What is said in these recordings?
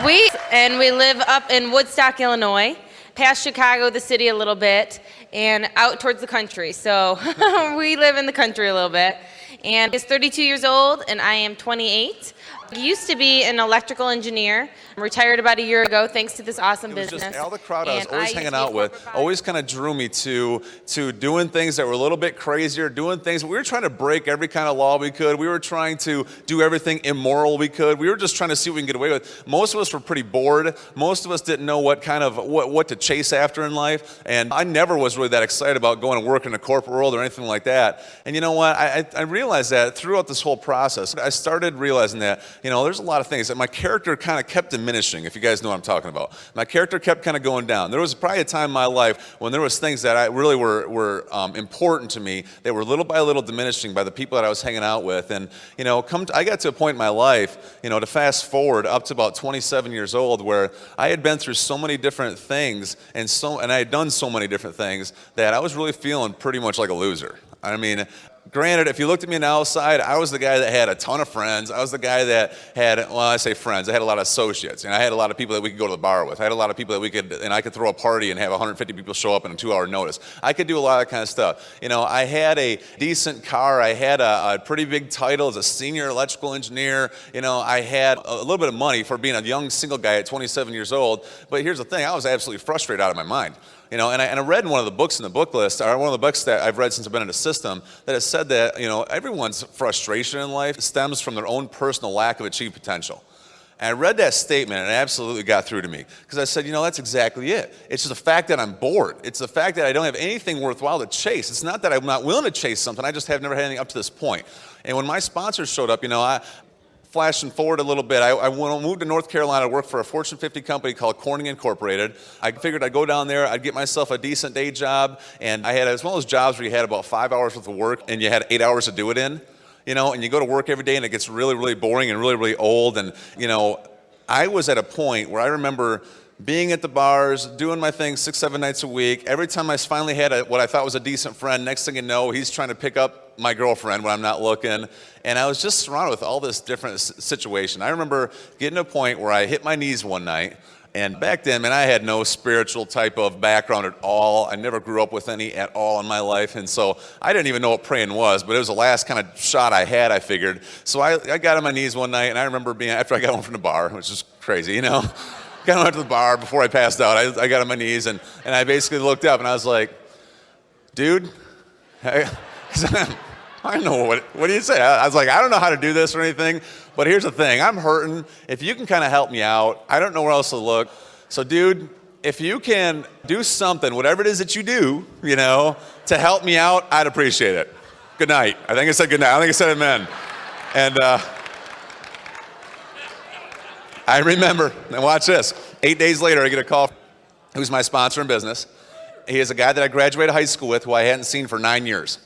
We live up in Woodstock, Illinois, past Chicago, the city a little bit, and out towards the country. So we live in the country a little bit. And he's 32 years old, and I am 28. I used to be an electrical engineer. I'm retired about a year ago thanks to this awesome business. Just all the crowd I was always hanging out with always kind of drew me to doing things that were a little bit crazier, doing things. We were trying to break every kind of law we could. We were trying to do everything immoral we could. We were just trying to see what we can get away with. Most of us were pretty bored. Most of us didn't know what to chase after in life. And I never was really that excited about going to work in the corporate world or anything like that. And you know what? I realized that throughout this whole process. I started realizing that, there's a lot of things that my character kind of kept diminishing, if you guys know what I'm talking about. My character kept kind of going down. There was probably a time in my life when there was things that I really were important to me that were little by little diminishing by the people that I was hanging out with. And, I got to a point in my life, to fast forward up to about 27 years old where I had been through so many different things and I had done so many different things that I was really feeling pretty much like a loser. I mean, granted, if you looked at me on the outside, I was the guy that had a ton of friends. I was the guy that had, I say friends, I had a lot of associates. And I had a lot of people that we could go to the bar with. I had a lot of people that I could throw a party and have 150 people show up in a 2-hour notice. I could do a lot of that kind of stuff. I had a decent car. I had a pretty big title as a senior electrical engineer. I had a little bit of money for being a young single guy at 27 years old. But here's the thing, I was absolutely frustrated out of my mind. And I read in one of the books in the book list, or one of the books that I've read since I've been in the system, that has said that, everyone's frustration in life stems from their own personal lack of achieved potential. And I read that statement and it absolutely got through to me. Because I said, that's exactly it. It's just the fact that I'm bored. It's the fact that I don't have anything worthwhile to chase. It's not that I'm not willing to chase something, I just have never had anything up to this point. And when my sponsors showed up, flashing forward a little bit, I moved to North Carolina to work for a Fortune 50 company called Corning Incorporated. I figured I'd go down there, I'd get myself a decent day job, and I had, it was one of those jobs where you had about 5 hours worth of work and you had 8 hours to do it in, and you go to work every day and it gets really, really boring and really, really old. And, I was at a point where I remember being at the bars, doing my thing 6-7 nights a week. Every time I finally had what I thought was a decent friend, next thing you know, he's trying to pick up my girlfriend when I'm not looking. And I was just surrounded with all this different situation. I remember getting to a point where I hit my knees one night. And back then, I had no spiritual type of background at all. I never grew up with any at all in my life. And so I didn't even know what praying was, but it was the last kind of shot I had, I figured. So I got on my knees one night, and I remember after I got home from the bar, which is crazy, Got out to the bar before I passed out. I got on my knees and I basically looked up and I was like, dude, I don't know what do you say? I was like, I don't know how to do this or anything, but here's the thing, I'm hurting. If you can kind of help me out, I don't know where else to look. So dude, if you can do something, whatever it is that you do, to help me out, I'd appreciate it. Good night. I think I said good night. I think I said amen. And I remember, and watch this, 8 days later I get a call who's my sponsor in business. He is a guy that I graduated high school with who I hadn't seen for 9 years.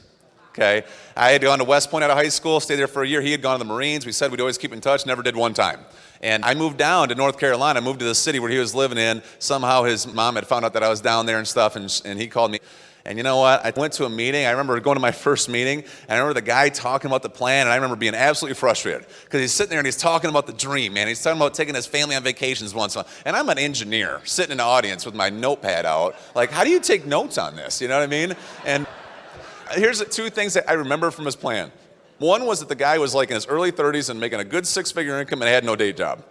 Okay, I had gone to West Point out of high school, stayed there for a year. He had gone to the Marines. We said we'd always keep in touch, never did one time. And I moved down to North Carolina, moved to the city where he was living in. Somehow his mom had found out that I was down there and stuff, and he called me. And you know what? I went to a meeting. I remember going to my first meeting, and I remember the guy talking about the plan, and I remember being absolutely frustrated because he's sitting there and he's talking about the dream, man. He's talking about taking his family on vacations once in a while. And I'm an engineer sitting in the audience with my notepad out. Like, how do you take notes on this? You know what I mean? And here's the two things that I remember from his plan. One was that the guy was like in his early 30s and making a good 6-figure income and had no day job.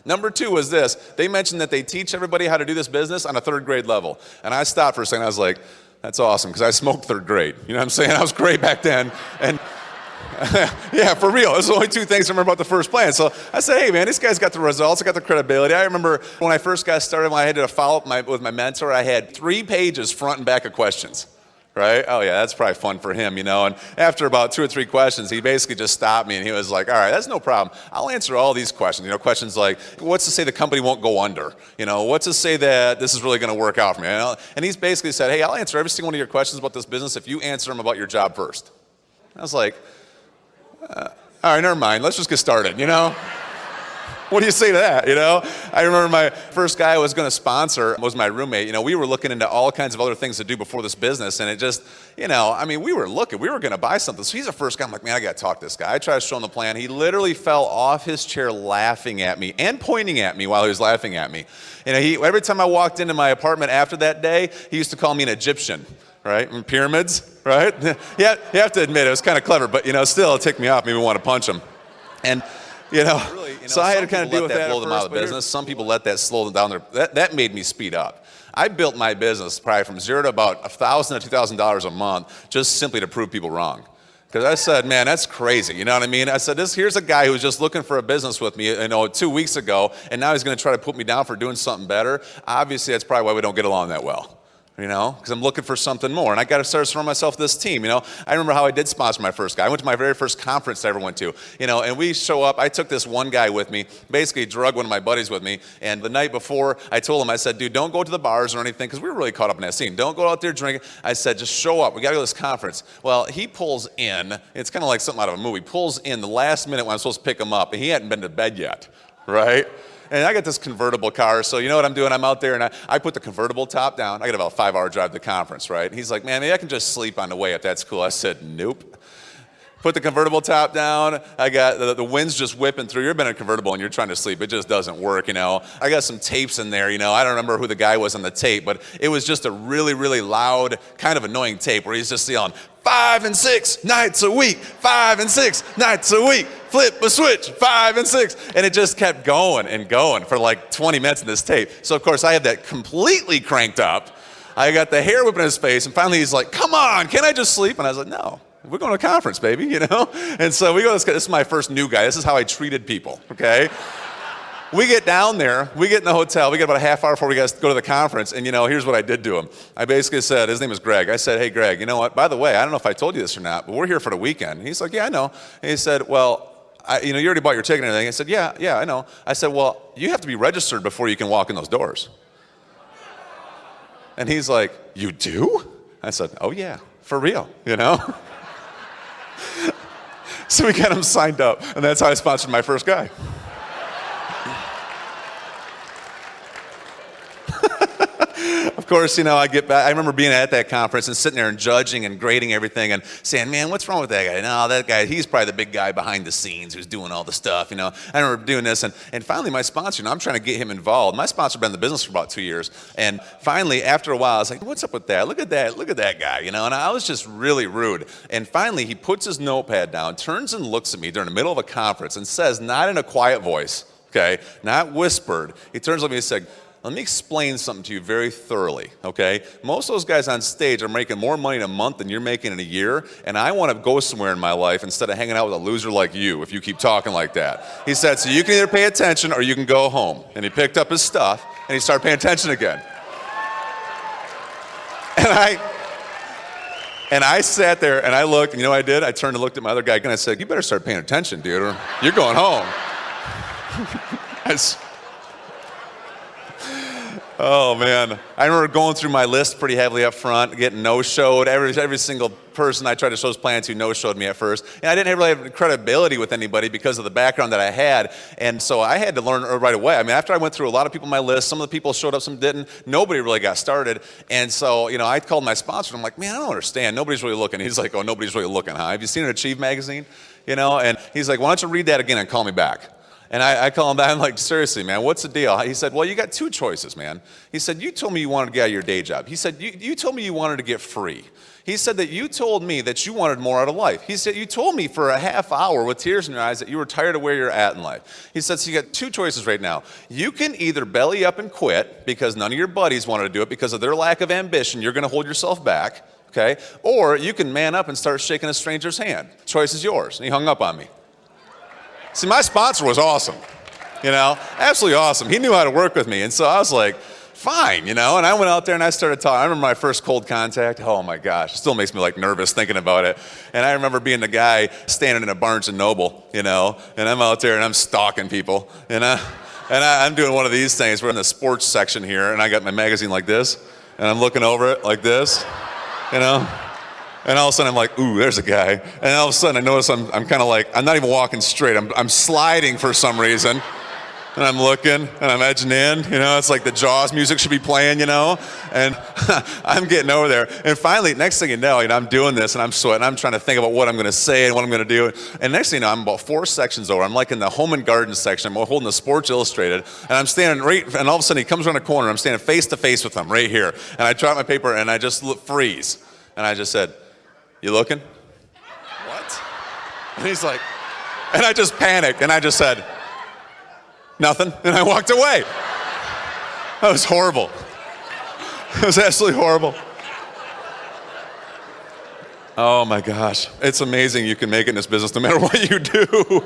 Number two was this. They mentioned that they teach everybody how to do this business on a 3rd grade level. And I stopped for a second. I was like, that's awesome, because I smoked 3rd grade. You know what I'm saying? I was great back then. And yeah, for real. Those are the only 2 things I remember about the first plan. So I said, hey, man, this guy's got the results. I got the credibility. I remember when I first got started, when I had to follow up with my mentor, I had 3 pages front and back of questions. Right? Oh yeah, that's probably fun for him, And after about 2 or 3 questions, he basically just stopped me and he was like, all right, that's no problem. I'll answer all these questions. Questions like, what's to say the company won't go under? What's to say that this is really going to work out for me? And he's basically said, hey, I'll answer every single one of your questions about this business if you answer them about your job first. I was like, all right, never mind. Let's just get started, What do you say to that, you know? I remember my first guy I was going to sponsor was my roommate. You know, we were looking into all kinds of other things to do before this business, and it just, you know, I mean, we were going to buy something. So he's the first guy. I'm like, man, I got to talk to this guy. I tried to show him the plan. He literally fell off his chair laughing at me and pointing at me while he was laughing at me. You know, every time I walked into my apartment after that day, he used to call me an Egyptian, right? And pyramids, right? Yeah, you have to admit, it was kind of clever, but, you know, still, it ticked me off, made me want to punch him. And, so I had to kind of deal with that. Blow them out of the business. Some people let that slow them down. That made me speed up. I built my business probably from zero to about $1,000 to $2,000 a month just simply to prove people wrong. Because I said, man, that's crazy. You know what I mean? I said, here's a guy who was just looking for a business with me, 2 weeks ago, and now he's going to try to put me down for doing something better. Obviously, that's probably why we don't get along that well. You know, because I'm looking for something more. And I got to start surrounding myself with this team. You know, I remember how I did sponsor my first guy. I went to my very first conference I ever went to, and we show up. I took this one guy with me, basically drugged one of my buddies with me. And the night before, I told him, I said, dude, don't go to the bars or anything, because we were really caught up in that scene. Don't go out there drinking. I said, just show up. We got to go to this conference. Well, he pulls in. It's kind of like something out of a movie. Pulls in the last minute when I'm supposed to pick him up, and he hadn't been to bed yet, right? And I got this convertible car, so you know what I'm doing? I'm out there, and I put the convertible top down. I got about a 5-hour drive to the conference, right? And he's like, man, maybe I can just sleep on the way if that's cool. I said, nope. Put the convertible top down. I got the wind's just whipping through. You've been in a convertible and you're trying to sleep. It just doesn't work, I got some tapes in there, I don't remember who the guy was on the tape, but it was just a really, really loud, kind of annoying tape where he's just yelling, 5 and 6 nights a week, 5 and 6 nights a week, flip a switch, 5 and 6. And it just kept going and going for like 20 minutes in this tape. So of course I had that completely cranked up. I got the hair whipping in his face, and finally he's like, come on, can't I just sleep? And I was like, no. We're going to a conference, baby, And so we go, this is my first new guy. This is how I treated people, okay? We get down there, we get in the hotel, we get about a half hour before we got to go to the conference, and here's what I did to him. I basically said, his name is Greg. I said, hey, Greg, you know what? By the way, I don't know if I told you this or not, but we're here for the weekend. He's like, yeah, I know. And he said, well, you already bought your ticket and everything. I said, yeah, I know. I said, well, you have to be registered before you can walk in those doors. And he's like, you do? I said, oh yeah, for real, So we got him signed up, and that's how I sponsored my first guy. Of course, I get back. I remember being at that conference and sitting there and judging and grading everything and saying, man, what's wrong with that guy? No, that guy, he's probably the big guy behind the scenes who's doing all the stuff, I remember doing this, and finally my sponsor, I'm trying to get him involved. My sponsor had been in the business for about 2 years, and finally, after a while, I was like, what's up with that? Look at that guy, and I was just really rude. And finally, he puts his notepad down, turns and looks at me during the middle of a conference and says, not in a quiet voice, okay, not whispered, he turns to me and said, let me explain something to you very thoroughly, okay? Most of those guys on stage are making more money in a month than you're making in a year, and I want to go somewhere in my life instead of hanging out with a loser like you if you keep talking like that. He said, so you can either pay attention or you can go home. And he picked up his stuff, and he started paying attention again. And I sat there, and I looked, and you know what I did? I turned and looked at my other guy, and I said, you better start paying attention, dude, or you're going home. Oh man, I remember going through my list pretty heavily up front, getting no-showed. Every single person I tried to show this plan to no-showed me at first. And I didn't really have credibility with anybody because of the background that I had. And so I had to learn right away. I mean, after I went through a lot of people on my list, some of the people showed up, some didn't. Nobody really got started. And so, I called my sponsor, and I'm like, man, I don't understand. Nobody's really looking. He's like, oh, nobody's really looking, huh? Have you seen an Achieve magazine? And he's like, why don't you read that again and call me back? And I call him back, I'm like, seriously, man, what's the deal? He said, well, you got 2 choices, man. He said, you told me you wanted to get out of your day job. He said, you told me you wanted to get free. He said that you told me that you wanted more out of life. He said, you told me for a half hour with tears in your eyes that you were tired of where you're at in life. He said, so you got 2 choices right now. You can either belly up and quit because none of your buddies wanted to do it because of their lack of ambition. You're going to hold yourself back, okay? Or you can man up and start shaking a stranger's hand. Choice is yours. And he hung up on me. See, my sponsor was awesome, absolutely awesome. He knew how to work with me, and so I was like, fine, and I went out there and I started talking. I remember my first cold contact. Oh my gosh, it still makes me nervous thinking about it. And I remember being the guy standing in a Barnes and Noble, and I'm out there and I'm stalking people, and I'm doing one of these things. We're in the sports section here, and I got my magazine like this, and I'm looking over it like this, And all of a sudden I'm like, ooh, there's a guy. And all of a sudden I notice I'm kind of like, I'm not even walking straight. I'm sliding for some reason. And I'm looking, and I'm edging in, it's like the Jaws music should be playing, and I'm getting over there. And finally, next thing you know, I'm doing this, and I'm sweating. I'm trying to think about what I'm going to say and what I'm going to do. And next thing you know, I'm about 4 sections over. I'm like in the home and garden section. I'm holding the Sports Illustrated, and I'm standing and all of a sudden he comes around the corner. I'm standing face to face with him right here. And I drop my paper, and I just freeze. And I just said, "You looking?" "What?" And he's like, and I just panicked, and I just said, "Nothing," and I walked away. That was horrible. It was absolutely horrible. Oh my gosh. It's amazing you can make it in this business no matter what you do.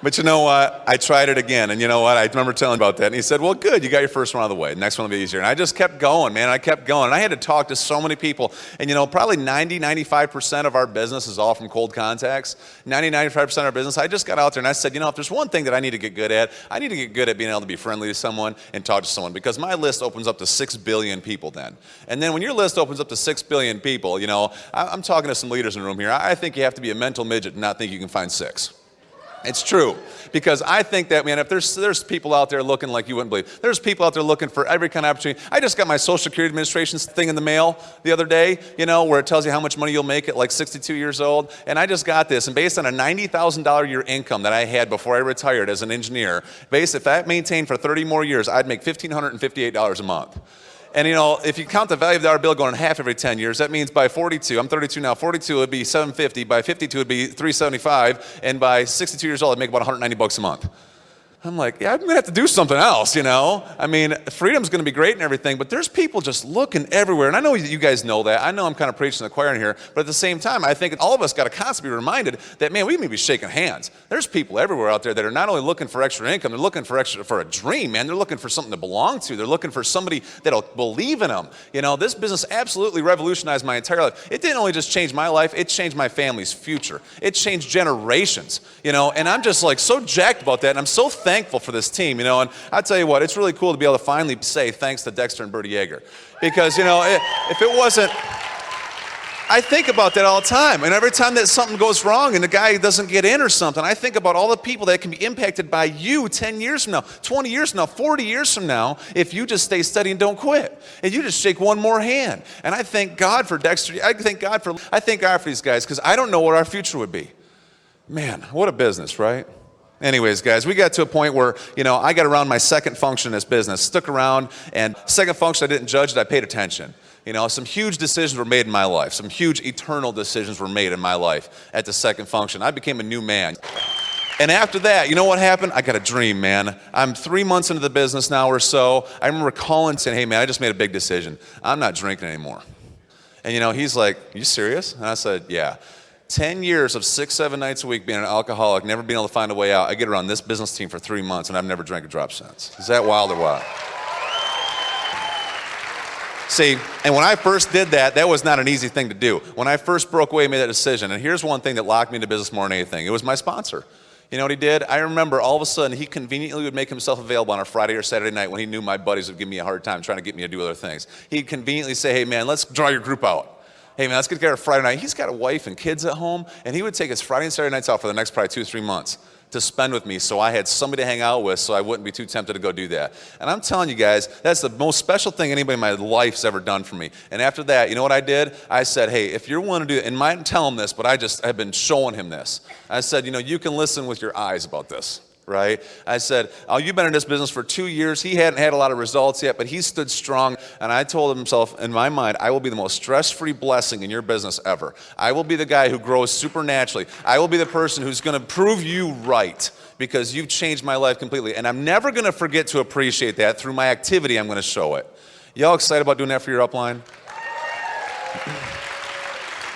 But you know what? I tried it again, and you know what? I remember telling him about that, and he said, "Well, good, you got your first one out of the way. The next one will be easier." And I just kept going, man. I kept going, and I had to talk to so many people. And probably 95% of our business is all from cold contacts. 95% of our business. I just got out there, and I said, if there's one thing that I need to get good at, I need to get good at being able to be friendly to someone and talk to someone, because my list opens up to 6 billion people then. And then when your list opens up to 6 billion people, I'm talking to some leaders in the room here. I think you have to be a mental midget and not think you can find 6. It's true, because I think that, man, if there's people out there looking like you wouldn't believe. There's people out there looking for every kind of opportunity. I just got my Social Security Administration thing in the mail the other day, where it tells you how much money you'll make at like 62 years old. And I just got this, and based on a $90,000 a year income that I had before I retired as an engineer, if that maintained for 30 more years, I'd make $1,558 a month. And if you count the value of the dollar bill going in half every 10 years, that means by 42, I'm 32 now, 42 would be 750, by 52 would be 375, and by 62 years old, I'd make about $190 a month. I'm like, yeah, I'm going to have to do something else, I mean, freedom's going to be great and everything, but there's people just looking everywhere. And I know you guys know that. I know I'm kind of preaching to the choir in here, but at the same time, I think all of us got to constantly be reminded that, man, we may be shaking hands. There's people everywhere out there that are not only looking for extra income, they're looking for a dream, man. They're looking for something to belong to. They're looking for somebody that'll believe in them. This business absolutely revolutionized my entire life. It didn't only just change my life, it changed my family's future. It changed generations, and I'm just like so jacked about that, and I'm so thankful for this team, and I'll tell you what, it's really cool to be able to finally say thanks to Dexter and Bertie Yeager, because, if it wasn't, I think about that all the time, and every time that something goes wrong and the guy doesn't get in or something, I think about all the people that can be impacted by you 10 years from now, 20 years from now, 40 years from now, if you just stay steady and don't quit, and you just shake one more hand. And I thank God for Dexter, I thank God for these guys, because I don't know what our future would be. Man, what a business, right? Anyways, guys, we got to a point where, I got around my second function in this business, stuck around, and second function, I didn't judge it, I paid attention. Some huge decisions were made in my life. Some huge eternal decisions were made in my life at the second function. I became a new man. And after that, you know what happened? I got a dream, man. I'm 3 months into the business now or so. I remember calling saying, "Hey, man, I just made a big decision. I'm not drinking anymore." And, he's like, "You serious?" And I said, "Yeah." 10 years of 6, 7 nights a week being an alcoholic, never being able to find a way out. I get around this business team for 3 months, and I've never drank a drop since. Is that wild or what? See, and when I first did that, that was not an easy thing to do. When I first broke away and made that decision, and here's one thing that locked me into business more than anything. It was my sponsor. You know what he did? I remember all of a sudden he conveniently would make himself available on a Friday or Saturday night when he knew my buddies would give me a hard time trying to get me to do other things. He'd conveniently say, "Hey, man, let's draw your group out. Hey, man, let's get together Friday night." He's got a wife and kids at home, and he would take his Friday and Saturday nights out for the next probably 2 or 3 months to spend with me, so I had somebody to hang out with, so I wouldn't be too tempted to go do that. And I'm telling you guys, that's the most special thing anybody in my life's ever done for me. And after that, you know what I did? I said, "Hey, if you're willing to do it," and I didn't tell him this, but I've been showing him this. I said, "You can listen with your eyes about this." Right? I said, "Oh, you've been in this business for 2 years." He hadn't had a lot of results yet, but he stood strong. And I told himself, in my mind, I will be the most stress-free blessing in your business ever. I will be the guy who grows supernaturally. I will be the person who's going to prove you right, because you've changed my life completely. And I'm never going to forget to appreciate that. Through my activity, I'm going to show it. Y'all excited about doing that for your upline?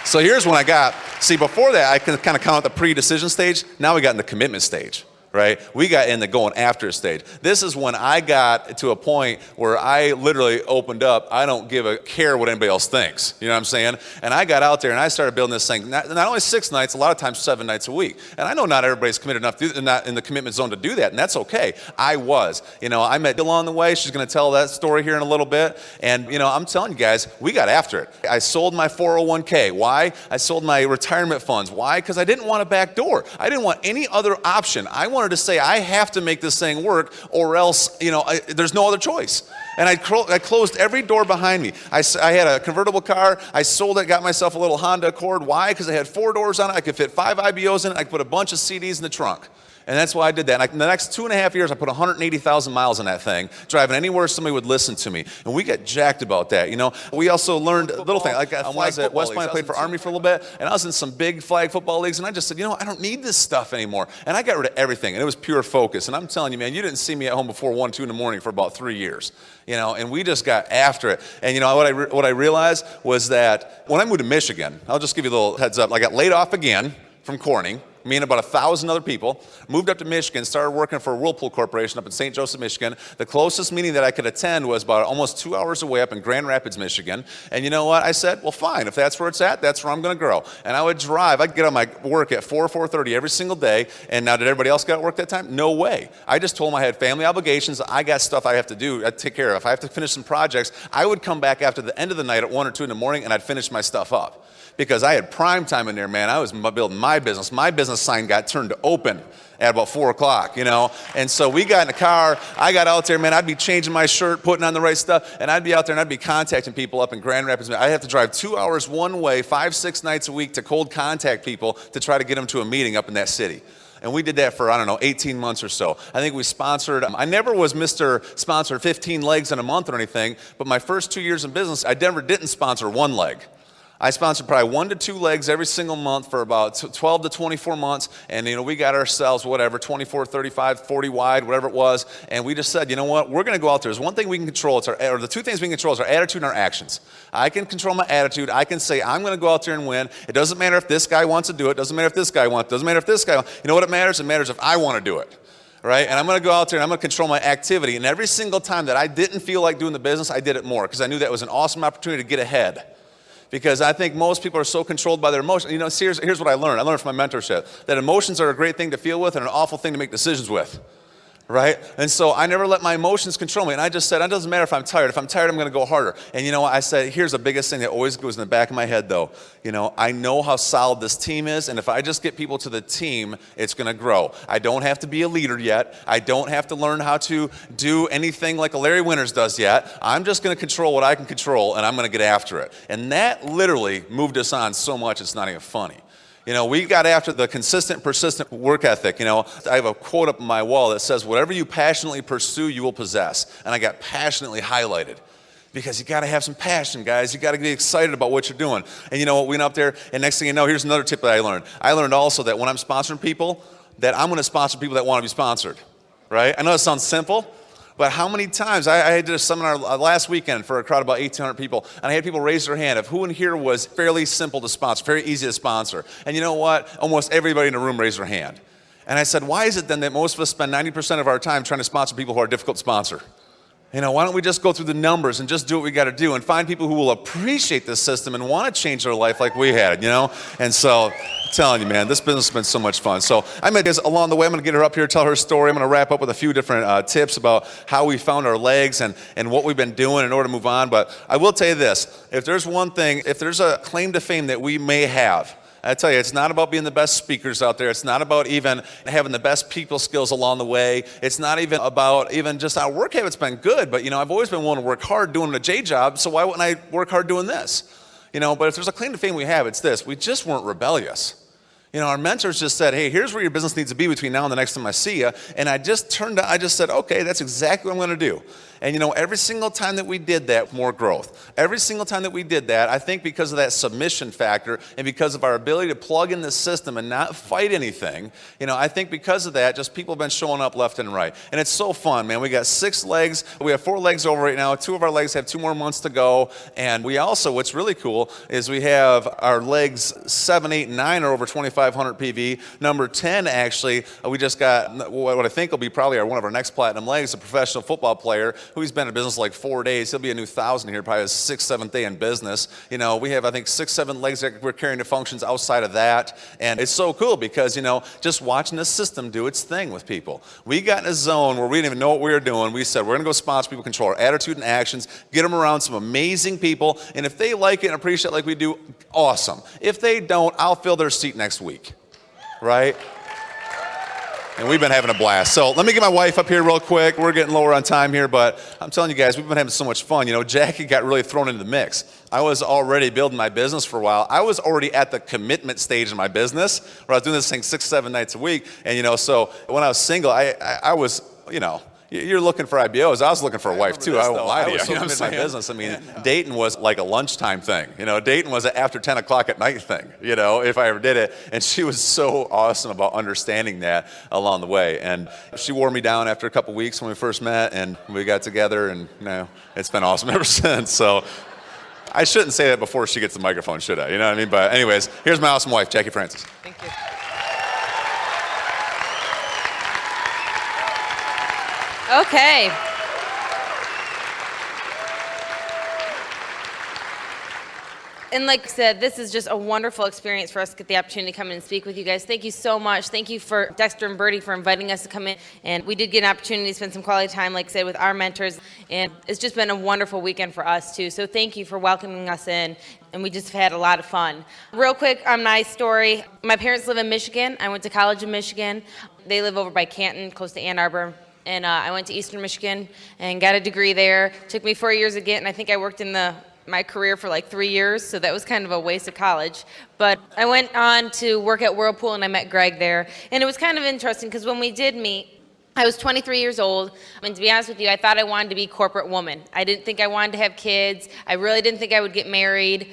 So here's when I got, see, before that, I can kind of count out the pre-decision stage. Now we got in the commitment stage. Right? We got in the going after stage. This is when I got to a point where I literally opened up. I don't give a care what anybody else thinks. You know what I'm saying? And I got out there and I started building this thing. Not only 6 nights, a lot of times 7 nights a week. And I know not everybody's committed enough to not in the commitment zone to do that, and that's okay. I was. I met Bill on the way. She's going to tell that story here in a little bit. And I'm telling you guys, we got after it. I sold my 401k. Why? I sold my retirement funds. Why? Because I didn't want a back door. I didn't want any other option. I wanted wanted to say, I have to make this thing work or else, there's no other choice. And I closed every door behind me. I had a convertible car. I sold it, got myself a little Honda Accord. Why? Because it had 4 doors on it. I could fit 5 IBOs in it. I could put a bunch of CDs in the trunk. And that's why I did that. And in the next 2.5 years, I put 180,000 miles on that thing, driving anywhere somebody would listen to me. And we got jacked about that, We also learned little things. Like when I was at West Point, I played for Army for a little bit, and I was in some big flag football leagues, and I just said, I don't need this stuff anymore. And I got rid of everything, and it was pure focus. And I'm telling you, man, you didn't see me at home before 1, 2 in the morning for about 3 years, and we just got after it. And what I realized was that when I moved to Michigan, I'll just give you a little heads up, I got laid off again from Corning. Me and about 1,000 other people moved up to Michigan, started working for Whirlpool Corporation up in St. Joseph, Michigan. The closest meeting that I could attend was about almost 2 hours away up in Grand Rapids, Michigan. And you know what? I said, well, fine. If that's where it's at, that's where I'm going to grow. And I would drive. I'd get on my work at 4:30 every single day. And now, did everybody else get to work that time? No way. I just told them I had family obligations. I got stuff I have to do. I'd take care of. If I have to finish some projects, I would come back after the end of the night at 1 or 2 in the morning, and I'd finish my stuff up. Because I had prime time in there, man. I was building my business. My business sign got turned to open at about 4 o'clock, And so we got in the car. I got out there, man. I'd be changing my shirt, putting on the right stuff, and I'd be out there and I'd be contacting people up in Grand Rapids. I'd have to drive 2 hours one way, 5, 6 nights a week to cold contact people to try to get them to a meeting up in that city. And we did that for, 18 months or so. I think we sponsored, I never was Mr. Sponsor 15 legs in a month or anything, but my first 2 years in business, I never didn't sponsor one leg. I sponsored probably 1 to 2 legs every single month for about 12 to 24 months. And, we got ourselves, 24, 35, 40 wide, whatever it was. And we just said, you know what, we're going to go out there. There's one thing we can control, or the 2 things we can control is our attitude and our actions. I can control my attitude. I can say, I'm going to go out there and win. It doesn't matter if this guy wants to do it. It doesn't matter if this guy wants it. It doesn't matter if this guy wants it. You know what it matters? It matters if I want to do it. Right? And I'm going to go out there and I'm going to control my activity. And every single time that I didn't feel like doing the business, I did it more because I knew that was an awesome opportunity to get ahead. Because I think most people are so controlled by their emotions. Here's what I learned. I learned from my mentorship that emotions are a great thing to feel with and an awful thing to make decisions with. Right? And so I never let my emotions control me. And I just said, it doesn't matter if I'm tired. If I'm tired, I'm going to go harder. And you know what? I said, here's the biggest thing that always goes in the back of my head, though. I know how solid this team is. And if I just get people to the team, it's going to grow. I don't have to be a leader yet. I don't have to learn how to do anything like a Larry Winters does yet. I'm just going to control what I can control, and I'm going to get after it. And that literally moved us on so much, it's not even funny. We got after the consistent, persistent work ethic. I have a quote up on my wall that says, whatever you passionately pursue, you will possess. And I got passionately highlighted. Because you got to have some passion, guys. You got to get excited about what you're doing. And we went up there, and next thing you know, here's another tip that I learned. I learned also that when I'm sponsoring people, that I'm going to sponsor people that want to be sponsored. Right? I know it sounds simple. But how many times, I did a seminar last weekend for a crowd of about 1,800 people, and I had people raise their hand of who in here was fairly simple to sponsor, very easy to sponsor. And you know what? Almost everybody in the room raised their hand. And I said, why is it then that most of us spend 90% of our time trying to sponsor people who are difficult to sponsor? Why don't we just go through the numbers and just do what we got to do and find people who will appreciate this system and want to change their life like we had, And so, I'm telling you, man, this business has been so much fun. So I met this along the way. I'm going to get her up here, tell her story. I'm going to wrap up with a few different tips about how we found our legs and what we've been doing in order to move on. But I will tell you this, if there's one thing, if there's a claim to fame that we may have, I tell you, it's not about being the best speakers out there. It's not about even having the best people skills along the way. It's not even about even just our work habits been good. But, I've always been willing to work hard doing a J job, so why wouldn't I work hard doing this? But if there's a claim to fame we have, it's this. We just weren't rebellious. Our mentors just said, hey, here's where your business needs to be between now and the next time I see you. And I just said, okay, that's exactly what I'm going to do. And every single time that we did that, more growth. Every single time that we did that, I think because of that submission factor and because of our ability to plug in the system and not fight anything, I think because of that, just people have been showing up left and right. And it's so fun, man. We got 6 legs. We have 4 legs over right now. 2 of our legs have 2 more months to go. And we also, what's really cool, is we have our legs 7, 8, and 9 are over 2,500 PV. Number 10, actually, we just got what I think will be probably one of our next platinum legs, a professional football player who's been in business like 4 days. He'll be a new 1,000 here, probably his 6th, 7th day in business. We have, I think, 6, 7 legs that we're carrying to functions outside of that. And it's so cool because, just watching the system do its thing with people. We got in a zone where we didn't even know what we were doing. We said, we're going to go sponsor people, control our attitude and actions, get them around some amazing people. And if they like it and appreciate it like we do, awesome. If they don't, I'll fill their seat next week. Right? And we've been having a blast. So let me get my wife up here real quick. We're getting lower on time here, but I'm telling you guys, we've been having so much fun. You know, Jackie got really thrown into the mix. I was already building my business for a while. I was already at the commitment stage in my business where I was doing this thing 6-7 nights a week. And, you know, so when I was single, I was, you know, you're looking for IBOs. I was looking for a wife too. I won't lie to you. I was so committed to my business. I mean, dating was like a lunchtime thing. You know, dating was an after 10 o'clock at night thing, you know, if I ever did it. And she was so awesome about understanding that along the way. And she wore me down after a couple weeks when we first met, and we got together, and you know, it's been awesome ever since. So I shouldn't say that before she gets the microphone, should I? You know what I mean? But anyways, here's my awesome wife, Jackie Francis. Thank you. Okay. And like I said, this is just a wonderful experience for us to get the opportunity to come in and speak with you guys. Thank you so much. Thank you for Dexter and Bertie for inviting us to come in. And we did get an opportunity to spend some quality time, like I said, with our mentors. And it's just been a wonderful weekend for us, too. So thank you for welcoming us in. And we just have had a lot of fun. Real quick on my story, my parents live in Michigan. I went to college in Michigan. They live over by Canton, close to Ann Arbor. And I went to Eastern Michigan and got a degree there. Took me 4 years to get, and I think I worked in my career for like 3 years, so that was kind of a waste of college. But I went on to work at Whirlpool, and I met Greg there. And it was kind of interesting, because when we did meet, I was 23 years old, and to be honest with you, I thought I wanted to be a corporate woman. I didn't think I wanted to have kids. I really didn't think I would get married.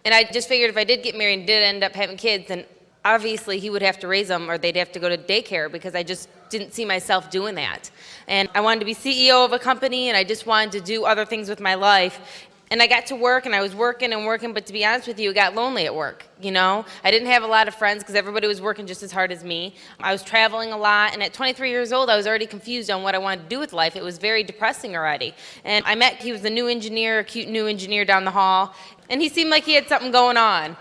And I just figured if I did get married and did end up having kids, then obviously he would have to raise them, or they'd have to go to daycare, because I just didn't see myself doing that. And I wanted to be CEO of a company, and I just wanted to do other things with my life. And I got to work, and I was working and working, but to be honest with you, it got lonely at work, you know? I didn't have a lot of friends because everybody was working just as hard as me. I was traveling a lot, and at 23 years old, I was already confused on what I wanted to do with life. It was very depressing already. And he was a new engineer, a cute new engineer down the hall, and he seemed like he had something going on.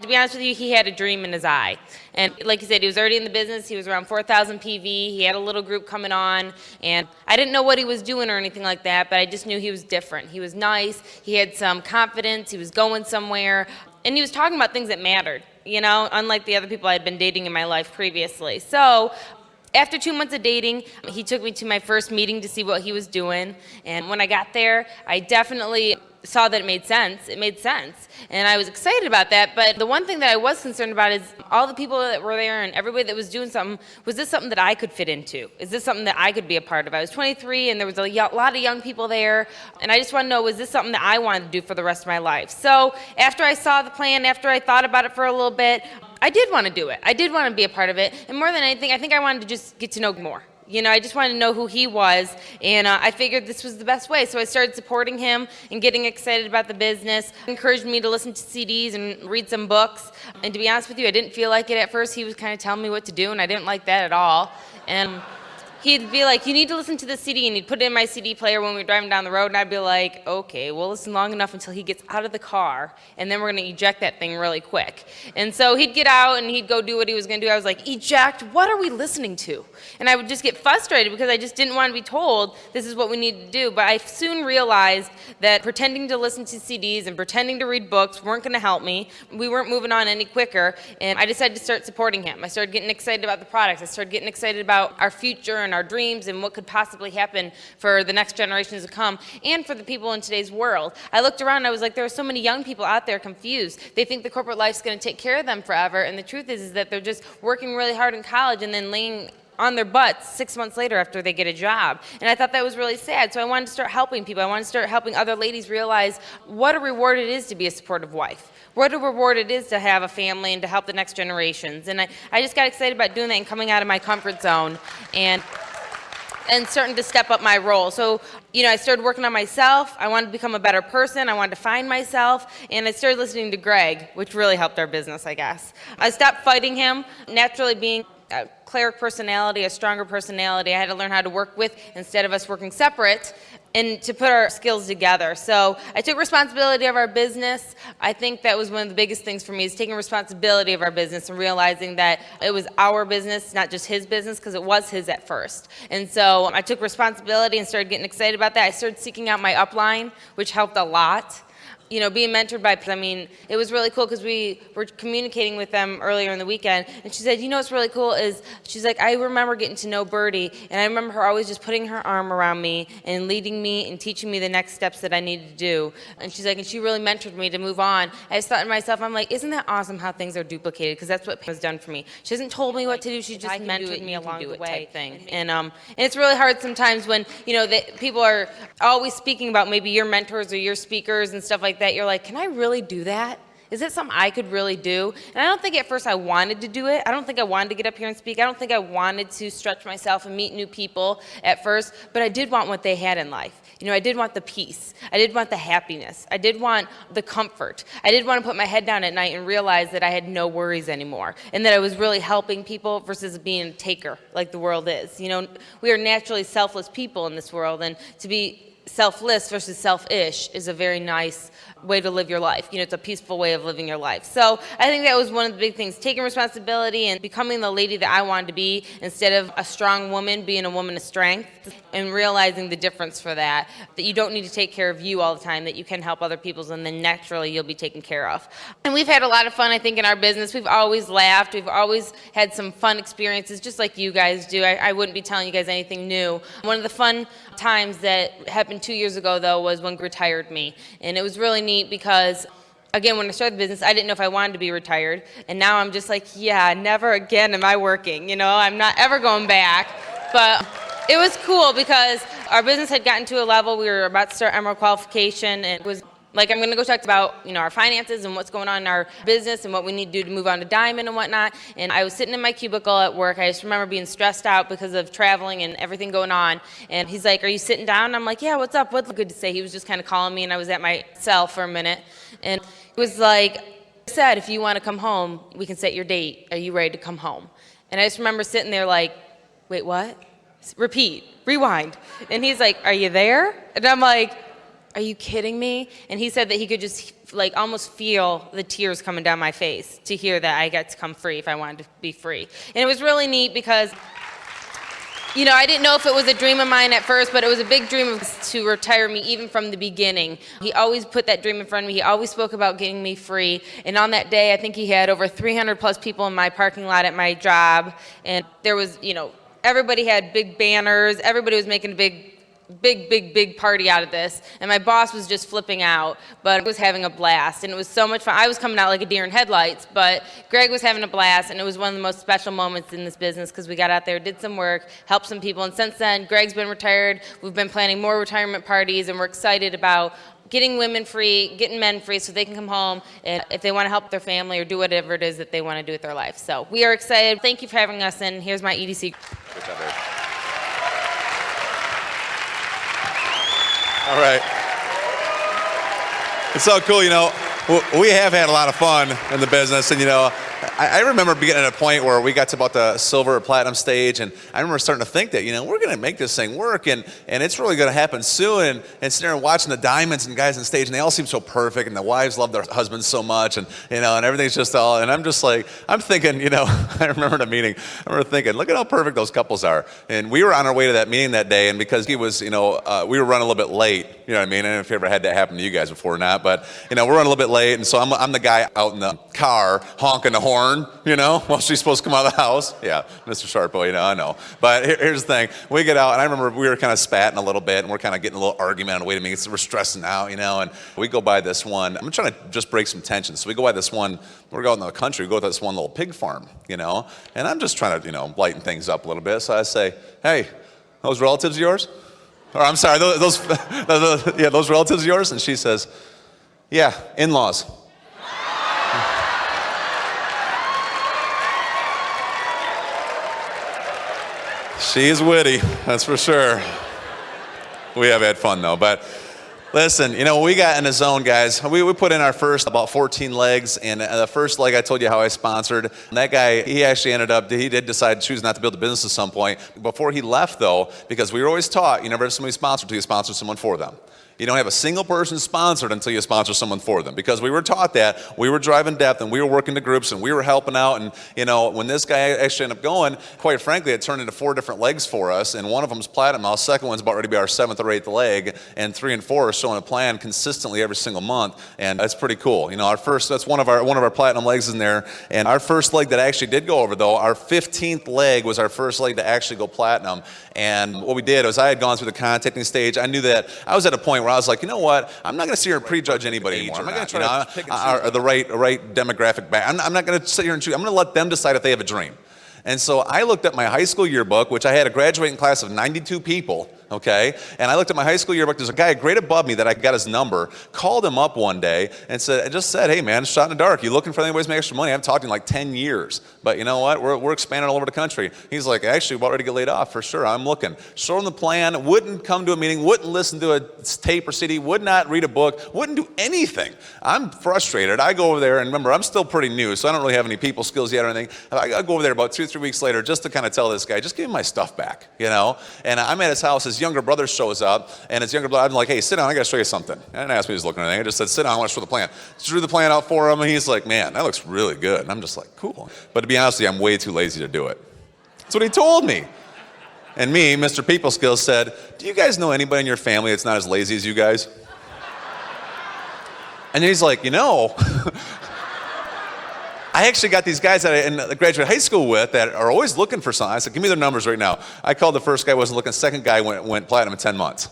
To be honest with you, he had a dream in his eye. And like you said, he was already in the business. He was around 4,000 PV. He had a little group coming on. And I didn't know what he was doing or anything like that, but I just knew he was different. He was nice. He had some confidence. He was going somewhere. And he was talking about things that mattered, you know, unlike the other people I had been dating in my life previously. So after 2 months of dating, he took me to my first meeting to see what he was doing. And when I got there, I definitely saw that it made sense. It made sense. And I was excited about that. But the one thing that I was concerned about is all the people that were there and everybody that was doing something, was this something that I could fit into? Is this something that I could be a part of? I was 23 and there was a lot of young people there. And I just wanted to know, was this something that I wanted to do for the rest of my life? So after I saw the plan, after I thought about it for a little bit, I did want to do it. I did want to be a part of it. And more than anything, I think I wanted to just get to know more. You know, I just wanted to know who he was, and I figured this was the best way. So I started supporting him and getting excited about the business. He encouraged me to listen to CDs and read some books. And to be honest with you, I didn't feel like it at first. He was kind of telling me what to do, and I didn't like that at all. And he'd be like, you need to listen to the CD, and he'd put it in my CD player when we were driving down the road, and I'd be like, okay, we'll listen long enough until he gets out of the car, and then we're going to eject that thing really quick. And so he'd get out, and he'd go do what he was going to do. I was like, eject? What are we listening to? And I would just get frustrated because I just didn't want to be told this is what we need to do. But I soon realized that pretending to listen to CDs and pretending to read books weren't going to help me. We weren't moving on any quicker, and I decided to start supporting him. I started getting excited about the products. I started getting excited about our future and our dreams and what could possibly happen for the next generations to come and for the people in today's world. I looked around and I was like, there are so many young people out there confused. They think the corporate life's going to take care of them forever, and the truth is that they're just working really hard in college and then laying on their butts 6 months later after they get a job. And I thought that was really sad. So I wanted to start helping people. I wanted to start helping other ladies realize what a reward it is to be a supportive wife. What a reward it is to have a family and to help the next generations. And I just got excited about doing that and coming out of my comfort zone and starting to step up my role. So, you know, I started working on myself. I wanted to become a better person. I wanted to find myself. And I started listening to Greg, which really helped our business, I guess. I stopped fighting him. Naturally, being a cleric personality, a stronger personality, I had to learn how to work with instead of us working separate and to put our skills together. So I took responsibility of our business. I think that was one of the biggest things for me, is taking responsibility of our business and realizing that it was our business, not just his business, because it was his at first. And so I took responsibility and started getting excited about that. I started seeking out my upline, which helped a lot. being mentored by, I mean, it was really cool because we were communicating with them earlier in the weekend, and she said, what's really cool is, she's like, I remember getting to know Birdie, and I remember her always just putting her arm around me and leading me and teaching me the next steps that I needed to do. And she's like, and she really mentored me to move on. I just thought to myself, I'm like, isn't that awesome how things are duplicated? Because that's what Pam has done for me. She hasn't told me what to do, she's just mentored me along the way type thing. And it's really hard sometimes when, people are always speaking about maybe your mentors or your speakers and stuff like that. You're like, can I really do that? Is it something I could really do? And I don't think at first I wanted to do it. I don't think I wanted to get up here and speak. I don't think I wanted to stretch myself and meet new people at first, but I did want what they had in life. I did want the peace. I did want the happiness. I did want the comfort. I did want to put my head down at night and realize that I had no worries anymore and that I was really helping people versus being a taker like the world is. We are naturally selfless people in this world, and to be selfless versus selfish is a very nice way to live your life. It's a peaceful way of living your life. So I think that was one of the big things, taking responsibility and becoming the lady that I wanted to be instead of a strong woman, being a woman of strength, and realizing the difference for that you don't need to take care of you all the time, that you can help other people, and then naturally you'll be taken care of. And we've had a lot of fun, I think, in our business. We've always laughed. We've always had some fun experiences, just like you guys do. I wouldn't be telling you guys anything new. One of the fun times that happened 2 years ago, though, was when Greg retired me. And it was really neat because, again, when I started the business, I didn't know if I wanted to be retired. And now I'm just like, yeah, never again am I working. I'm not ever going back. But it was cool because our business had gotten to a level, we were about to start Emerald qualification, and it was like, I'm going to go talk about, our finances and what's going on in our business and what we need to do to move on to Diamond and whatnot. And I was sitting in my cubicle at work. I just remember being stressed out because of traveling and everything going on. And he's like, are you sitting down? And I'm like, yeah, what's up? What's good to say? He was just kind of calling me, and I was at my cell for a minute. And he was like, I said, if you want to come home, we can set your date. Are you ready to come home? And I just remember sitting there like, wait, what? Repeat, rewind. And he's like, are you there? And I'm like, are you kidding me? And he said that he could just almost feel the tears coming down my face to hear that I got to come free if I wanted to be free. And it was really neat because, I didn't know if it was a dream of mine at first, but it was a big dream to retire me even from the beginning. He always put that dream in front of me. He always spoke about getting me free. And on that day, I think he had over 300 plus people in my parking lot at my job. And there was, everybody had big banners. Everybody was making a big party out of this, and my boss was just flipping out, but I was having a blast, and it was so much fun. I was coming out like a deer in headlights, but Greg was having a blast, and it was one of the most special moments in this business because we got out there, did some work, helped some people, and since then, Greg's been retired. We've been planning more retirement parties, and we're excited about getting women free, getting men free so they can come home and if they want to help their family or do whatever it is that they want to do with their life. So we are excited. Thank you for having us, and here's my EDC. Good job, Eric. All right. It's so cool, we have had a lot of fun in the business, and I remember being at a point where we got to about the silver or platinum stage, and I remember starting to think that, we're going to make this thing work, and it's really going to happen soon, and sitting there and watching the diamonds and guys on stage, and they all seem so perfect, and the wives love their husbands so much, and, and everything's just all, and I'm just like, I'm thinking, I remember in a meeting, I remember thinking, look at how perfect those couples are, and we were on our way to that meeting that day, and because he was, we were running a little bit late, I don't know if you ever had that happen to you guys before or not, but, we're running a little bit late, and so I'm the guy out in the car honking the horn, while she's supposed to come out of the house. Yeah, Mr. Sharpo, I know. But here's the thing. We get out, and I remember we were kind of spatting a little bit, and we're kind of getting a little argument on the way to me. So we're stressing out, and we go by this one. I'm trying to just break some tension. So we go by this one. We're going in the country. We go to this one little pig farm, and I'm just trying to, lighten things up a little bit. So I say, hey, those relatives of yours? Or I'm sorry, those relatives of yours? And she says, yeah, in-laws. She is witty, that's for sure. We have had fun though, but listen, when we got in the zone, guys, we put in our first about 14 legs, and the first leg I told you how I sponsored. That guy, he actually he did decide to choose not to build a business at some point. Before he left though, because we were always taught, you never have somebody sponsored till you sponsor someone for them. You don't have a single person sponsored until you sponsor someone for them, because we were taught that. We were driving depth and we were working the groups and we were helping out. And, when this guy actually ended up going, quite frankly, it turned into 4 different legs for us. And one of them's platinum. Now, the second one's about ready to be our 7th or 8th leg. And 3 and 4 are showing a plan consistently every single month. And that's pretty cool. That's one of our platinum legs in there. And our first leg that actually did go over, though, our 15th leg was our first leg to actually go platinum. And what we did was I had gone through the contacting stage. I knew that I was at a point where I was like, you know what? I'm not going to sit here and prejudge anybody anymore. I'm not going to try to pick and choose the right demographic back. I'm not going to sit here and choose. I'm going to let them decide if they have a dream. And so I looked at my high school yearbook, which I had a graduating class of 92 people, okay? And I looked at my high school yearbook. There's a guy grade above me that I got his number, called him up one day and just said, hey, man, shot in the dark. You looking for any ways to make extra money? I haven't talked to you in like 10 years. But you know what? We're expanding all over the country. He's like, actually, we're about ready to get laid off for sure. I'm looking. Showed him the plan, wouldn't come to a meeting, wouldn't listen to a tape or CD, would not read a book, wouldn't do anything. I'm frustrated. I go over there, and remember, I'm still pretty new, so I don't really have any people skills yet or anything. I go over there about 2 or 3 weeks later just to kind of tell this guy, just give me my stuff back, And I'm at his house. His younger brother shows up, and his younger brother, I'm like, hey, sit down. I got to show you something. I didn't ask me if he was looking or anything. I just said, sit down. I want to show the plan. Drew the plan out for him, and he's like, man, that looks really good. And I'm just like, cool. But to be honest with you, I'm way too lazy to do it. That's what he told me. And me, Mr. People Skills, said, do you guys know anybody in your family that's not as lazy as you guys? And then he's like, I actually got these guys that I graduated high school with that are always looking for something. I said, give me their numbers right now. I called the first guy, wasn't looking. Second guy went platinum in 10 months.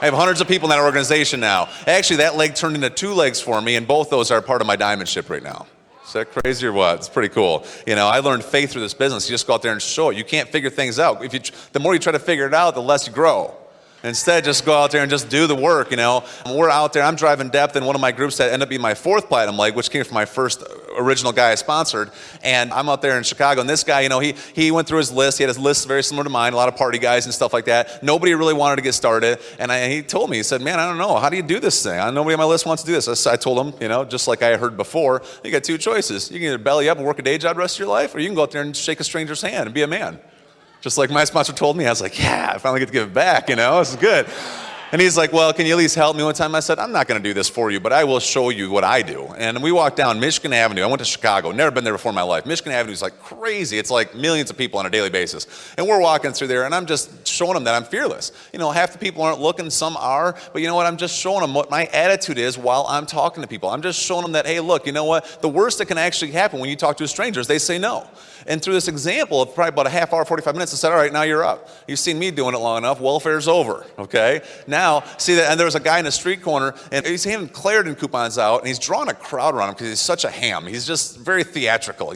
I have hundreds of people in that organization now. Actually, that leg turned into 2 legs for me, and both those are part of my diamond ship right now. Is that crazy or what? It's pretty cool. I learned faith through this business. You just go out there and show it. You can't figure things out. The more you try to figure it out, the less you grow. Instead, just go out there and just do the work, We're out there, I'm driving depth in one of my groups that ended up being my 4th platinum leg, which came from my first original guy I sponsored. And I'm out there in Chicago, and this guy, he went through his list. He had his list very similar to mine, a lot of party guys and stuff like that. Nobody really wanted to get started. And he told me, he said, man, I don't know, how do you do this thing? Nobody on my list wants to do this. I told him, just like I heard before, you got 2 choices. You can either belly up and work a day job the rest of your life, or you can go out there and shake a stranger's hand and be a man. Just like my sponsor told me, I was like, yeah, I finally get to give it back, this is good. And he's like, well, can you at least help me one time? I said, I'm not going to do this for you, but I will show you what I do. And we walked down Michigan Avenue. I went to Chicago, never been there before in my life. Michigan Avenue is like crazy. It's like millions of people on a daily basis. And we're walking through there, and I'm just showing them that I'm fearless. Half the people aren't looking, some are, but you know what? I'm just showing them what my attitude is while I'm talking to people. I'm just showing them that, hey, look, you know what? The worst that can actually happen when you talk to a stranger is they say no. And through this example of probably about a half hour, 45 minutes, I said, all right, now you're up. You've seen me doing it long enough. Welfare's over, okay? Now, see that, and there was a guy in the street corner, and he's handing Claritin coupons out, and he's drawing a crowd around him because he's such a ham. He's just very theatrical,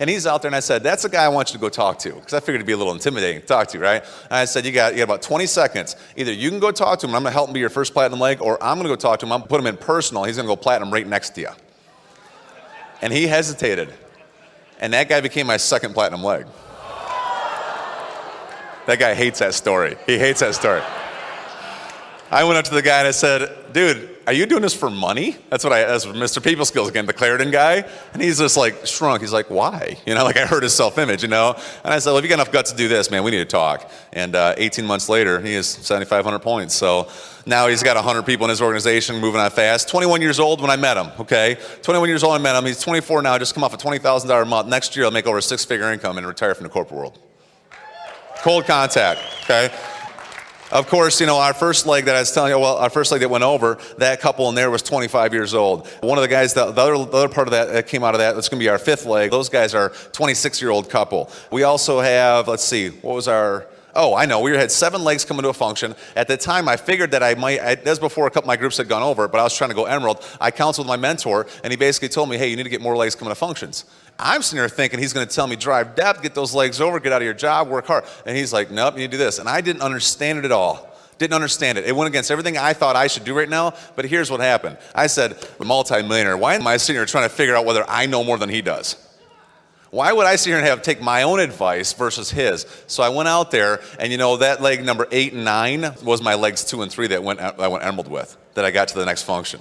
And he's out there, and I said, that's the guy I want you to go talk to, because I figured it'd be a little intimidating to talk to, right? And I said, you got about 20 seconds. Either you can go talk to him, and I'm going to help him be your first platinum leg, or I'm going to go talk to him. I'm going to put him in personal. He's going to go platinum right next to you. And he hesitated. And that guy became my 2nd platinum leg. That guy hates that story. He hates that story. I went up to the guy and I said, dude, are you doing this for money? That's Mr. People Skills again, the Claritin guy. And he's just like shrunk. He's like, why? I hurt his self-image, And I said, well, if you got enough guts to do this, man, we need to talk. And 18 months later, he has 7,500 points. So now he's got 100 people in his organization, moving on fast. 21 years old when I met him, okay? 21 years old when I met him. He's 24 now, just come off a $20,000 a month. Next year, he'll make over a 6-figure income and retire from the corporate world. Cold contact, okay? Of course, our first leg that I was telling you, our first leg that went over, that couple in there was 25 years old. One of the guys, the other part of that came out of that, that's going to be our 5th leg. Those guys are 26-year-old couple. We also have, let's see, what was our... Oh, I know. We had 7 legs coming to a function. At the time, I figured that that was before a couple of my groups had gone over, but I was trying to go Emerald. I counseled my mentor, and he basically told me, hey, you need to get more legs coming to functions. I'm sitting there thinking he's going to tell me, drive depth, get those legs over, get out of your job, work hard. And he's like, nope, you need to do this. And I didn't understand it at all. Didn't understand it. It went against everything I thought I should do right now, but here's what happened. I said, I'm a multi-millionaire. Why am I sitting here trying to figure out whether I know more than he does? Why would I sit here and take my own advice versus his? So I went out there, and that leg number 8 and 9 was my legs 2 and 3 that I went Emerald with, that I got to the next function.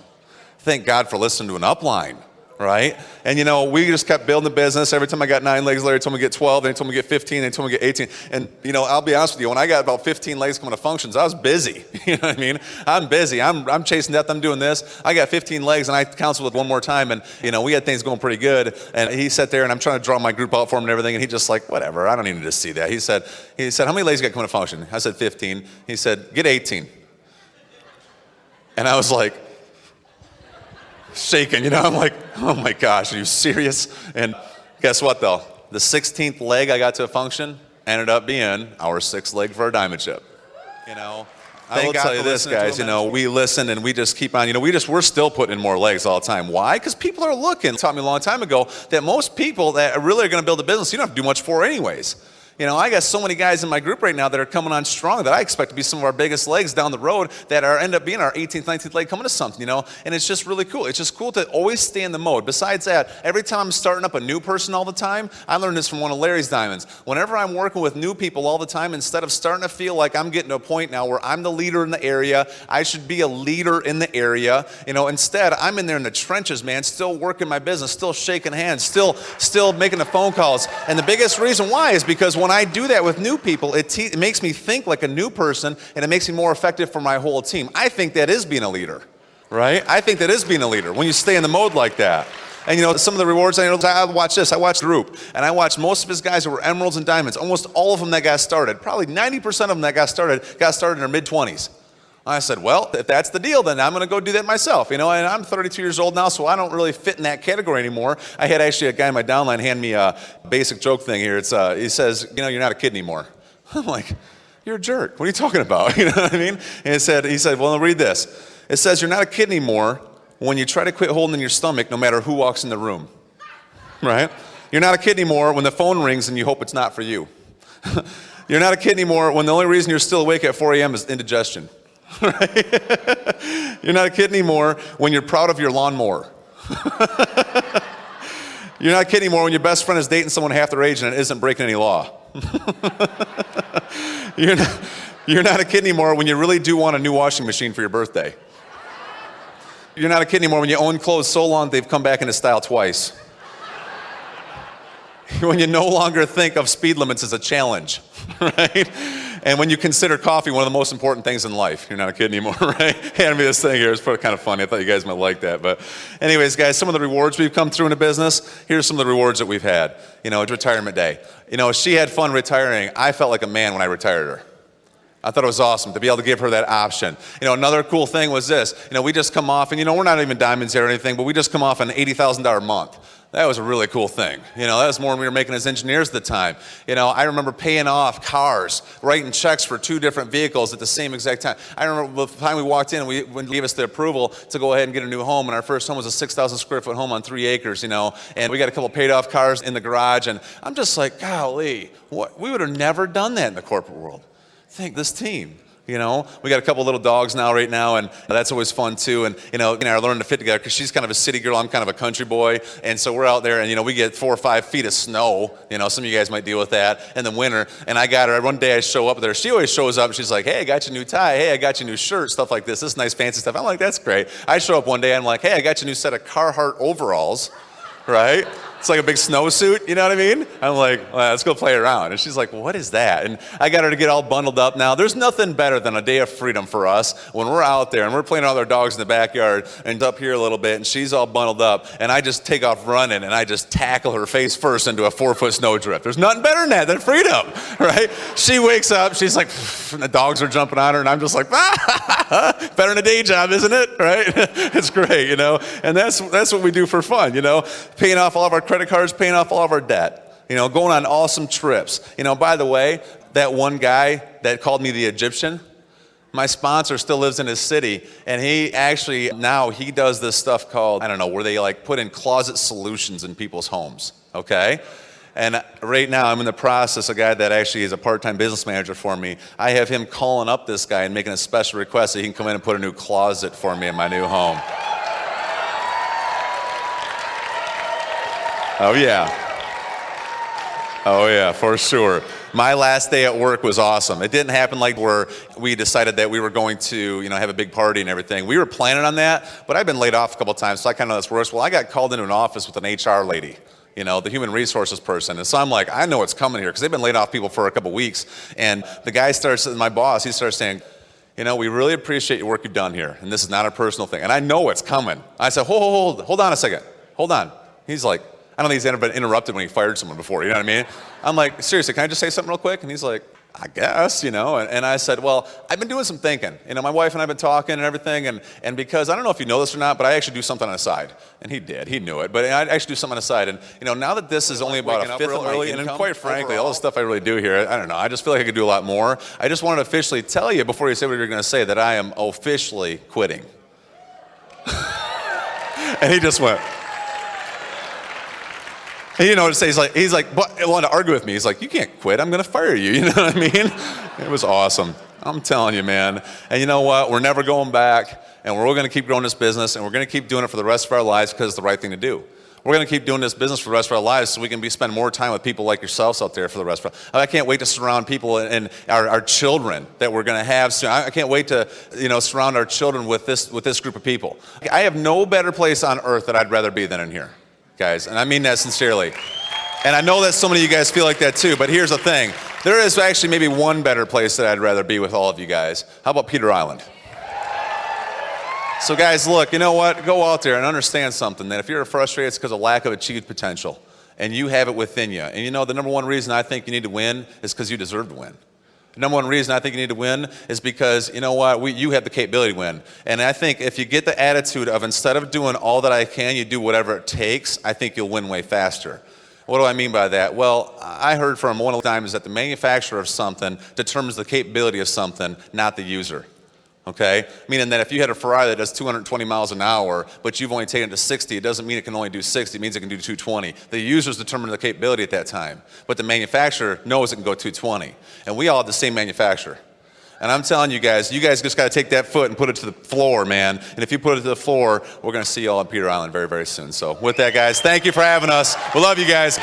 Thank God for listening to an upline. right? And you know, we just kept building the business. Every time I got 9 legs, Larry told me to get 12, then he told me to get 15, then he told me to get 18. And you know, I'll be honest with you, when I got about 15 legs coming to functions, I was busy. You know what I mean? I'm busy. I'm chasing death. I'm doing this. I got 15 legs, and I counseled with one more time, and you know, we had things going pretty good. And he sat there, and I'm trying to draw my group out for him and everything, and he just like, whatever. I don't need to see that. He said, how many legs you got coming to function? I said 15. He said, get 18. And I was like, shaking, you know, I'm like, oh my gosh, are you serious? And guess what though? The 16th leg I got to a function ended up being our 6th leg for a diamond chip. You know, I will tell you this, guys, you know, we listen and we just keep on, you know, we're still putting in more legs all the time. Why? Because people are looking. It taught me a long time ago that most people that really are going to build a business, you don't have to do much for anyways. You know, I got so many guys in my group right now that are coming on strong that I expect to be some of our biggest legs down the road that end up being our 18th, 19th leg coming to something, you know, and it's just really cool. It's just cool to always stay in the mode. Besides that, every time I'm starting up a new person all the time, I learned this from one of Larry's diamonds. Whenever I'm working with new people all the time, instead of starting to feel like I'm getting to a point now where I'm the leader in the area, I should be a leader in the area, you know, instead I'm in there in the trenches, man, still working my business, still shaking hands, still making the phone calls. And the biggest reason why is because when I do that with new people, it makes me think like a new person, and it makes me more effective for my whole team. I think that is being a leader, right? I think that is being a leader when you stay in the mode like that. And you know, some of the rewards, I watch this. I watched Group, and I watched most of his guys who were emeralds and diamonds. Almost all of them that got started, probably 90% of them that got started in their mid-20s. I said, well, if that's the deal, then I'm going to go do that myself. You know, and I'm 32 years old now, so I don't really fit in that category anymore. I had actually a guy in my downline hand me a basic joke thing here. It's he says, you know, you're not a kid anymore. I'm like, you're a jerk. What are you talking about? You know what I mean? And he said, well, read this. It says, you're not a kid anymore when you try to quit holding in your stomach no matter who walks in the room. Right? You're not a kid anymore when the phone rings and you hope it's not for you. You're not a kid anymore when the only reason you're still awake at 4 a.m. is indigestion. Right? You're not a kid anymore when you're proud of your lawnmower. You're not a kid anymore when your best friend is dating someone half their age and it isn't breaking any law. You're not a kid anymore when you really do want a new washing machine for your birthday. You're not a kid anymore when you own clothes so long they've come back into style twice. When you no longer think of speed limits as a challenge, right? And when you consider coffee one of the most important things in life. You're not a kid anymore, right? Hand me this thing here. It's kind of funny. I thought you guys might like that. But anyways, guys, some of the rewards we've come through in the business, here's some of the rewards that we've had. You know, it's retirement day. You know, she had fun retiring. I felt like a man when I retired her. I thought it was awesome to be able to give her that option. You know, another cool thing was this. You know, we just come off, and you know, we're not even diamonds here or anything, but we just come off an $80,000 month. That was a really cool thing. You know, that was more than we were making as engineers at the time. You know, I remember paying off cars, writing checks for 2 different vehicles at the same exact time. I remember the time we walked in, when they gave us the approval to go ahead and get a new home, and our first home was a 6,000 square foot home on 3 acres, you know, and we got a couple paid off cars in the garage, and I'm just like, golly, we would have never done that in the corporate world. Think this team. You know, we got a couple little dogs now right now, and that's always fun too. And you know, I learned to fit together because she's kind of a city girl, I'm kind of a country boy, and so we're out there, and you know, we get 4 or 5 feet of snow. You know, some of you guys might deal with that in the winter. And I got her. One day I show up there. She always shows up. And she's like, "Hey, I got you a new tie. Hey, I got you a new shirt. Stuff like this. This nice fancy stuff." I'm like, "That's great." I show up one day. I'm like, "Hey, I got you a new set of Carhartt overalls." Right? It's like a big snowsuit, you know what I mean? I'm like, well, let's go play around. And she's like, well, what is that? And I got her to get all bundled up. Now, there's nothing better than a day of freedom for us when we're out there and we're playing with our dogs in the backyard and up here a little bit, and she's all bundled up, and I just take off running and I just tackle her face first into a 4-foot snowdrift. There's nothing better than that, than freedom, right? She wakes up, she's like, and the dogs are jumping on her, and I'm just like, better than a day job, isn't it? Right? It's great, you know? And that's what we do for fun, you know? Paying off all of our credit cards, paying off all of our debt, you know, going on awesome trips. You know, by the way, that one guy that called me the Egyptian, my sponsor still lives in his city, and he actually, now he does this stuff called, I don't know, where they like put in closet solutions in people's homes, okay? And right now I'm in the process, a guy that actually is a part-time business manager for me, I have him calling up this guy and making a special request that he can come in and put a new closet for me in my new home. Oh yeah. Oh yeah, for sure. My last day at work was awesome. It didn't happen like where we decided that we were going to, have a big party and everything. We were planning on that, but I've been laid off a couple times, so I kind of know this works. Well, I got called into an office with an HR lady, the human resources person. And so I'm like, I know what's coming here because they've been laid off people for a couple weeks. And the guy my boss, he starts saying, we really appreciate your work you've done here. And this is not a personal thing. And I know what's coming. I said, hold on a second. Hold on. He's like, I don't think he's ever been interrupted when he fired someone before, you know what I mean? I'm like, seriously, can I just say something real quick? And he's like, I guess, and I said, well, I've been doing some thinking. My wife and I have been talking and everything, and because, I don't know if you know this or not, but I actually do something on the side. And he did, he knew it, but I actually do something on the side. And, now that this is only about a fifth of my income, and quite frankly, all the stuff I really do here, I don't know, I just feel like I could do a lot more. I just wanted to officially tell you, before you say what you're going to say, that I am officially quitting. And he just went. And you know what to say? He's like, but he wanted to argue with me. He's like, you can't quit. I'm going to fire you. You know what I mean? It was awesome. I'm telling you, man. And you know what? We're never going back. And we're going to keep growing this business. And we're going to keep doing it for the rest of our lives because it's the right thing to do. We're going to keep doing this business for the rest of our lives so we can spend more time with people like yourselves out there for the rest of our lives. I can't wait to surround people and our children that we're going to have soon. I can't wait to surround our children with this group of people. I have no better place on earth that I'd rather be than in here, guys. And I mean that sincerely. And I know that so many of you guys feel like that too, but here's the thing. There is actually maybe one better place that I'd rather be with all of you guys. How about Peter Island? So guys, look, you know what? Go out there and understand something, that if you're frustrated, it's because of lack of achieved potential. And you have it within you. And the number one reason I think you need to win is because you deserve to win. The number one reason I think you need to win is because, you have the capability to win. And I think if you get the attitude of, instead of doing all that I can, you do whatever it takes, I think you'll win way faster. What do I mean by that? Well, I heard from one of the times that the manufacturer of something determines the capability of something, not the user. Okay? Meaning that if you had a Ferrari that does 220 miles an hour, but you've only taken it to 60, it doesn't mean it can only do 60, it means it can do 220. The user's determining the capability at that time. But the manufacturer knows it can go 220. And we all have the same manufacturer. And I'm telling you guys just got to take that foot and put it to the floor, man. And if you put it to the floor, we're going to see you all on Peter Island very, very soon. So with that, guys, thank you for having us. We love you guys.